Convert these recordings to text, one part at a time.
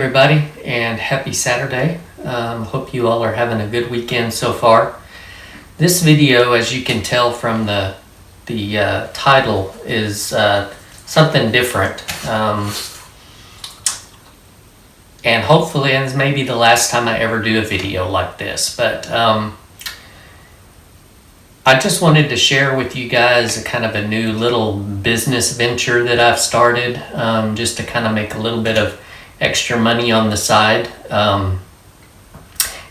everybody, and happy Saturday. Hope you all are having a good weekend so far. This video, as you can tell from the title, is something different. And hopefully, and this may be the last time I ever do a video like this, but I just wanted to share with you guys a kind of a new little business venture that I've started, just to kind of make a little bit of extra money on the side.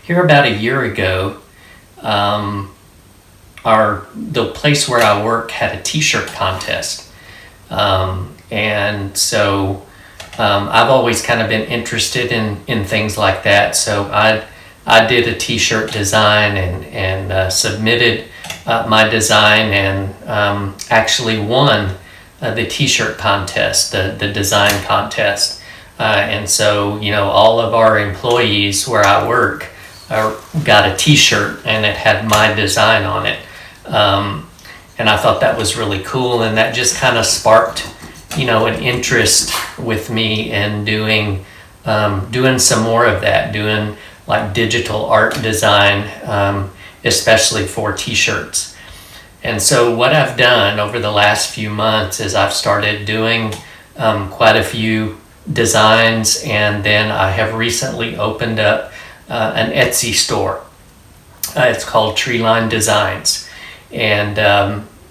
Here about a year ago, the place where I work had a t-shirt contest. And so I've always kind of been interested in things like that. So I did a t-shirt design and submitted my design and actually won the t-shirt contest, the design contest. And so, you know, all of our employees where I work got a t-shirt and it had my design on it. And I thought that was really cool, and that just kind of sparked, you know, an interest with me in doing some more of that, doing like digital art design, especially for t-shirts. And so what I've done over the last few months is I've started doing quite a few designs, and then I have recently opened up an Etsy store. It's called Treeline Designs, and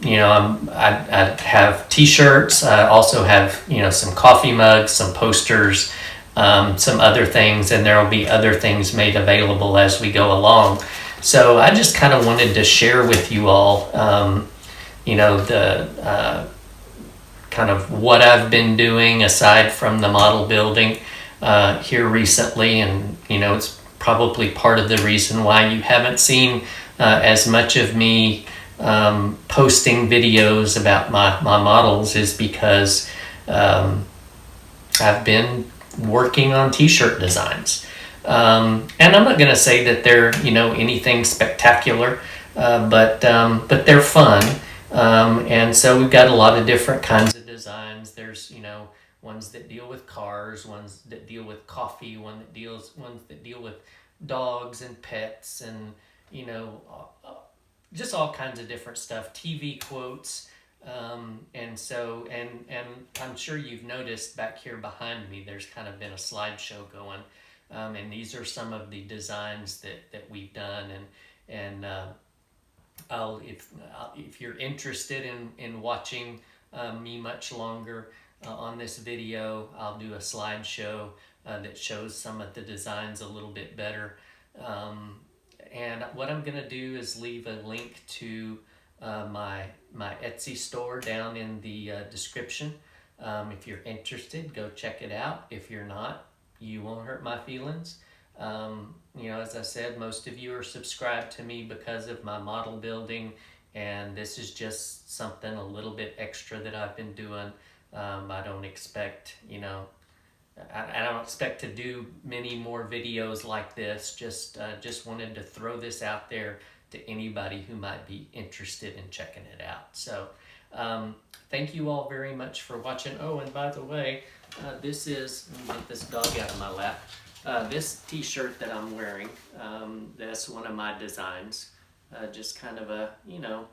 you know, I have t-shirts. I also have, you know, some coffee mugs, some posters, some other things, and there will be other things made available as we go along. So I just kind of wanted to share with you all, you know, the kind of what I've been doing aside from the model building here recently. And, you know, it's probably part of the reason why you haven't seen as much of me posting videos about my models, is because I've been working on t-shirt designs. And I'm not going to say that they're, you know, anything spectacular, but they're fun. And so we've got a lot of different kinds of designs. There's, you know, ones that deal with cars, ones that deal with coffee, ones that deal with dogs and pets, and, you know, just all kinds of different stuff, TV quotes. And so, and I'm sure you've noticed back here behind me, there's kind of been a slideshow going. And these are some of the designs that we've done. And if you're interested in watching me much longer on this video, I'll do a slideshow that shows some of the designs a little bit better. And what I'm going to do is leave a link to my Etsy store down in the description. If you're interested, go check it out. If you're not, you won't hurt my feelings. You know, as I said, most of you are subscribed to me because of my model building, and this is just something a little bit extra that I've been doing. I don't expect, you know, I don't expect to do many more videos like this. Just wanted to throw this out there to anybody who might be interested in checking it out. So thank you all very much for watching. Oh, and by the way, this is, let me get this dog out of my lap. This t-shirt that I'm wearing, that's one of my designs. Just kind of a, you know,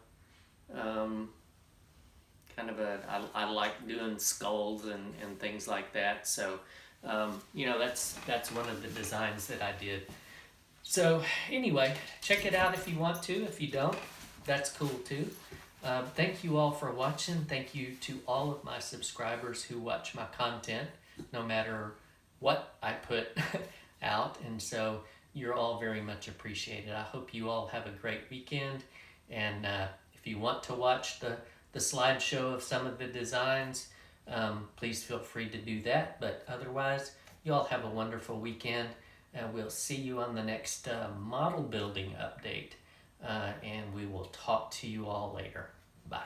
kind of a, I like doing skulls and things like that. So, you know, that's one of the designs that I did. So anyway, check it out if you want to. If you don't, that's cool too. Thank you all for watching. Thank you to all of my subscribers who watch my content, no matter what I put out. And so you're all very much appreciated. I hope you all have a great weekend. And if you want to watch the slideshow of some of the designs, please feel free to do that. But otherwise, you all have a wonderful weekend. We'll see you on the next model building update. And we will talk to you all later. Bye.